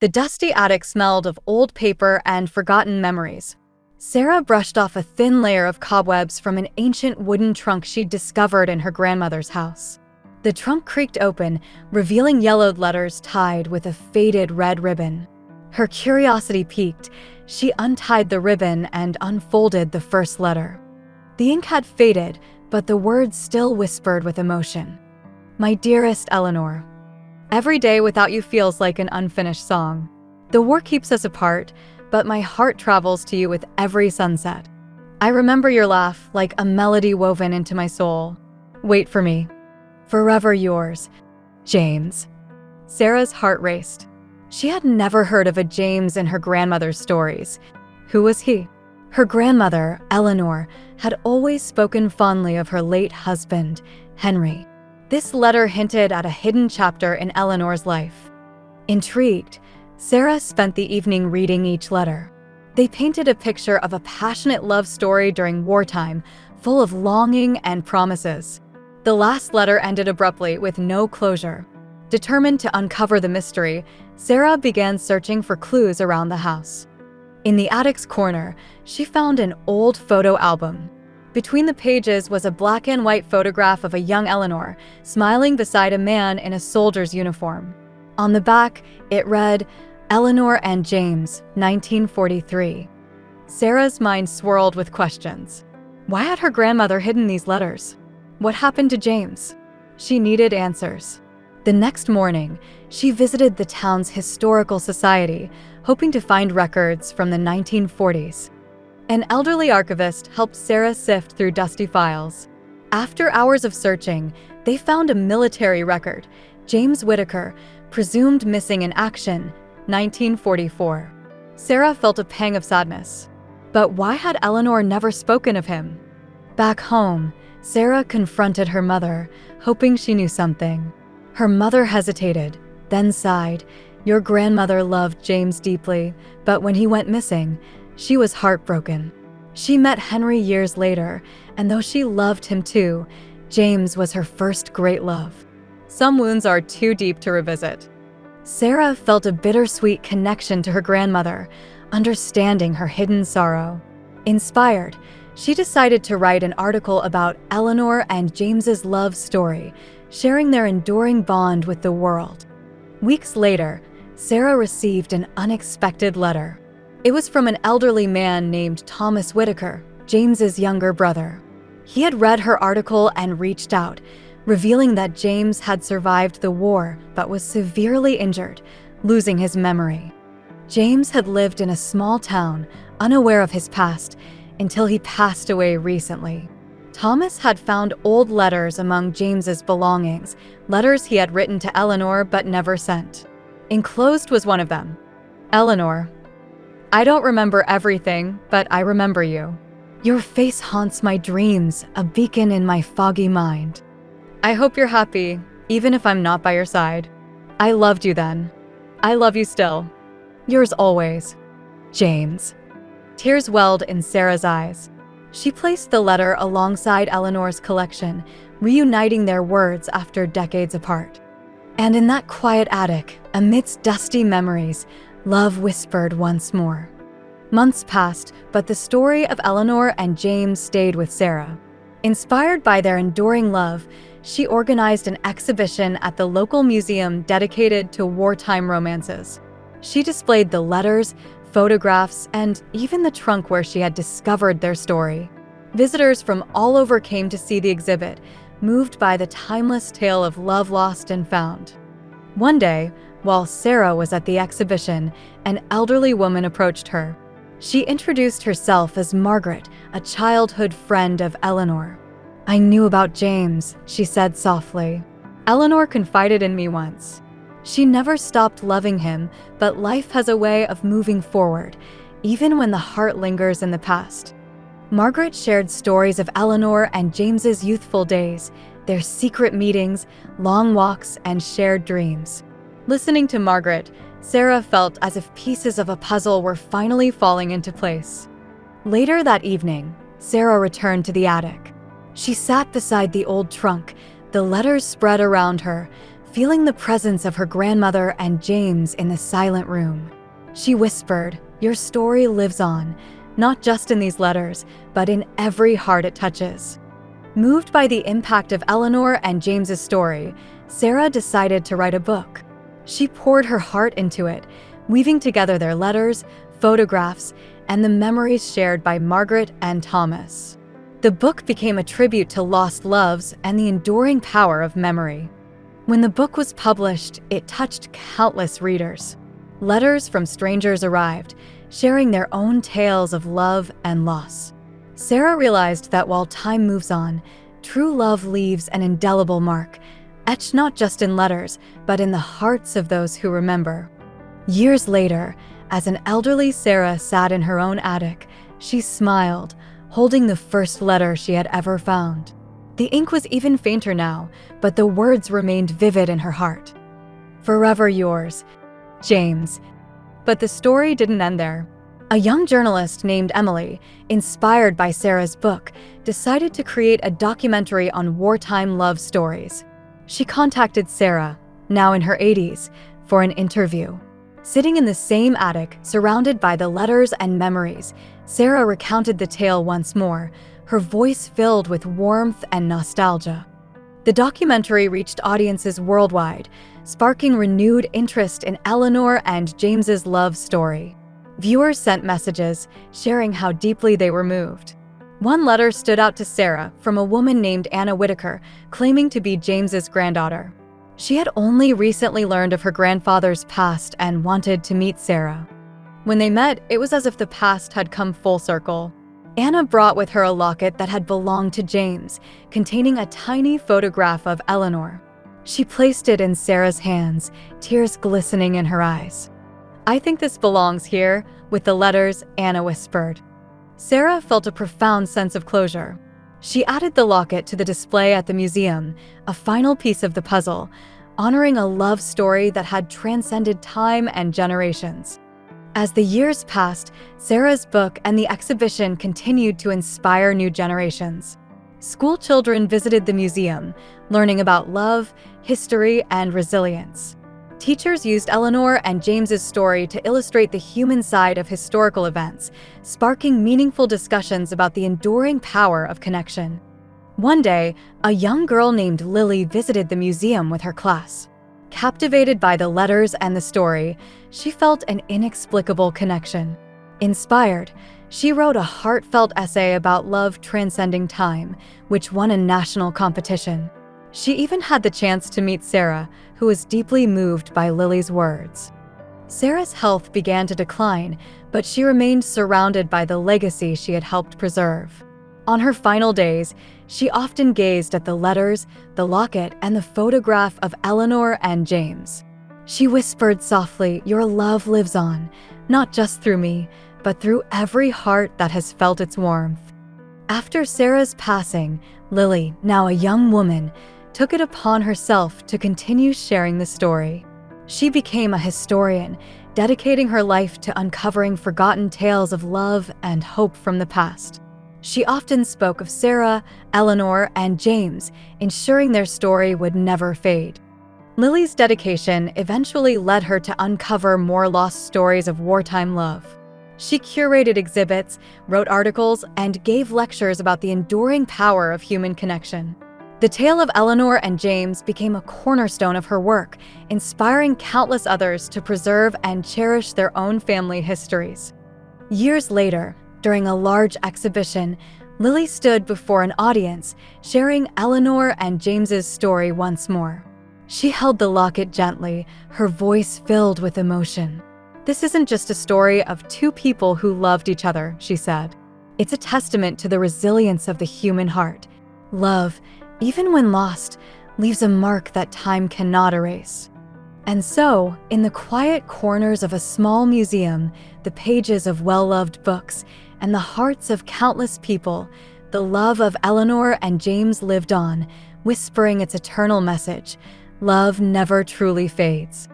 The dusty attic smelled of old paper and forgotten memories. Sara brushed off a thin layer of cobwebs from an ancient wooden trunk she'd discovered in her grandmother's house. The trunk creaked open, revealing yellowed letters tied with a faded red ribbon. Her curiosity piqued. She untied the ribbon and unfolded the first letter. The ink had faded, but the words still whispered with emotion. "My dearest Eleanor, every day without you feels like an unfinished song. The war keeps us apart, but my heart travels to you with every sunset. I remember your laugh like a melody woven into my soul. Wait for me. Forever yours, James." Sara's heart raced. She had never heard of a James in her grandmother's stories. Who was he? Her grandmother, Eleanor, had always spoken fondly of her late husband, Henry. This letter hinted at a hidden chapter in Eleanor's life. Intrigued, Sara spent the evening reading each letter. They painted a picture of a passionate love story during wartime, full of longing and promises. The last letter ended abruptly with no closure. Determined to uncover the mystery, Sara began searching for clues around the house. In the attic's corner, she found an old photo album. Between the pages was a black and white photograph of a young Eleanor, smiling beside a man in a soldier's uniform. On the back, it read, "Eleanor and James, 1943. Sara's mind swirled with questions. Why had her grandmother hidden these letters? What happened to James? She needed answers. The next morning, she visited the town's historical society, hoping to find records from the 1940s. An elderly archivist helped Sara sift through dusty files. After hours of searching, they found a military record, James Whittaker, presumed missing in action, 1944. Sara felt a pang of sadness. But why had Eleanor never spoken of him? Back home, Sara confronted her mother, hoping she knew something. Her mother hesitated, then sighed. Your grandmother loved James deeply, but when he went missing, she was heartbroken. She met Henry years later, and though she loved him too, James was her first great love. Some wounds are too deep to revisit. Sara felt a bittersweet connection to her grandmother, understanding her hidden sorrow. Inspired, she decided to write an article about Eleanor and James's love story, sharing their enduring bond with the world. Weeks later, Sara received an unexpected letter. It was from an elderly man named Thomas Whittaker, James's younger brother. He had read her article and reached out, revealing that James had survived the war but was severely injured, losing his memory. James had lived in a small town, unaware of his past, until he passed away recently. Thomas had found old letters among James's belongings, letters he had written to Eleanor but never sent. Enclosed was one of them. "Eleanor, I don't remember everything, but I remember you. Your face haunts my dreams, a beacon in my foggy mind. I hope you're happy, even if I'm not by your side. I loved you then. I love you still. Yours always, James." Tears welled in Sara's eyes. She placed the letter alongside Eleanor's collection, reuniting their words after decades apart. And in that quiet attic, amidst dusty memories, love whispered once more. Months passed, but the story of Eleanor and James stayed with Sara. Inspired by their enduring love, she organized an exhibition at the local museum dedicated to wartime romances. She displayed the letters, photographs, and even the trunk where she had discovered their story. Visitors from all over came to see the exhibit, moved by the timeless tale of love lost and found. One day, while Sara was at the exhibition, an elderly woman approached her. She introduced herself as Margaret, a childhood friend of Eleanor. "I knew about James," she said softly. "Eleanor confided in me once. She never stopped loving him, but life has a way of moving forward, even when the heart lingers in the past." Margaret shared stories of Eleanor and James's youthful days, their secret meetings, long walks, and shared dreams. Listening to Margaret, Sara felt as if pieces of a puzzle were finally falling into place. Later that evening, Sara returned to the attic. She sat beside the old trunk, the letters spread around her, feeling the presence of her grandmother and James in the silent room. She whispered, "Your story lives on, not just in these letters, but in every heart it touches." Moved by the impact of Eleanor and James's story, Sara decided to write a book. She poured her heart into it, weaving together their letters, photographs, and the memories shared by Margaret and Thomas. The book became a tribute to lost loves and the enduring power of memory. When the book was published, it touched countless readers. Letters from strangers arrived, sharing their own tales of love and loss. Sara realized that while time moves on, true love leaves an indelible mark, etched not just in letters, but in the hearts of those who remember. Years later, as an elderly Sara sat in her own attic, she smiled, holding the first letter she had ever found. The ink was even fainter now, but the words remained vivid in her heart. "Forever yours, James." But the story didn't end there. A young journalist named Emily, inspired by Sara's book, decided to create a documentary on wartime love stories. She contacted Sara, now in her 80s, for an interview. Sitting in the same attic, surrounded by the letters and memories, Sara recounted the tale once more, her voice filled with warmth and nostalgia. The documentary reached audiences worldwide, sparking renewed interest in Eleanor and James's love story. Viewers sent messages, sharing how deeply they were moved. One letter stood out to Sara from a woman named Anna Whitaker, claiming to be James's granddaughter. She had only recently learned of her grandfather's past and wanted to meet Sara. When they met, it was as if the past had come full circle. Anna brought with her a locket that had belonged to James, containing a tiny photograph of Eleanor. She placed it in Sara's hands, tears glistening in her eyes. "I think this belongs here, with the letters," Anna whispered. Sara felt a profound sense of closure. She added the locket to the display at the museum, a final piece of the puzzle, honoring a love story that had transcended time and generations. As the years passed, Sara's book and the exhibition continued to inspire new generations. School children visited the museum, learning about love, history, and resilience. Teachers used Eleanor and James's story to illustrate the human side of historical events, sparking meaningful discussions about the enduring power of connection. One day, a young girl named Lily visited the museum with her class. Captivated by the letters and the story, she felt an inexplicable connection. Inspired, she wrote a heartfelt essay about love transcending time, which won a national competition. She even had the chance to meet Sara, who was deeply moved by Lily's words. Sara's health began to decline, but she remained surrounded by the legacy she had helped preserve. On her final days, she often gazed at the letters, the locket, and the photograph of Eleanor and James. She whispered softly, "Your love lives on, not just through me, but through every heart that has felt its warmth." After Sara's passing, Lily, now a young woman, took it upon herself to continue sharing the story. She became a historian, dedicating her life to uncovering forgotten tales of love and hope from the past. She often spoke of Sara, Eleanor, and James, ensuring their story would never fade. Lily's dedication eventually led her to uncover more lost stories of wartime love. She curated exhibits, wrote articles, and gave lectures about the enduring power of human connection. The tale of Eleanor and James became a cornerstone of her work, inspiring countless others to preserve and cherish their own family histories. Years later, during a large exhibition, Lily stood before an audience, sharing Eleanor and James's story once more. She held the locket gently, her voice filled with emotion. "This isn't just a story of two people who loved each other," she said. "It's a testament to the resilience of the human heart. Love, even when lost, leaves a mark that time cannot erase." And so, in the quiet corners of a small museum, the pages of well-loved books, and the hearts of countless people, the love of Eleanor and James lived on, whispering its eternal message: love never truly fades.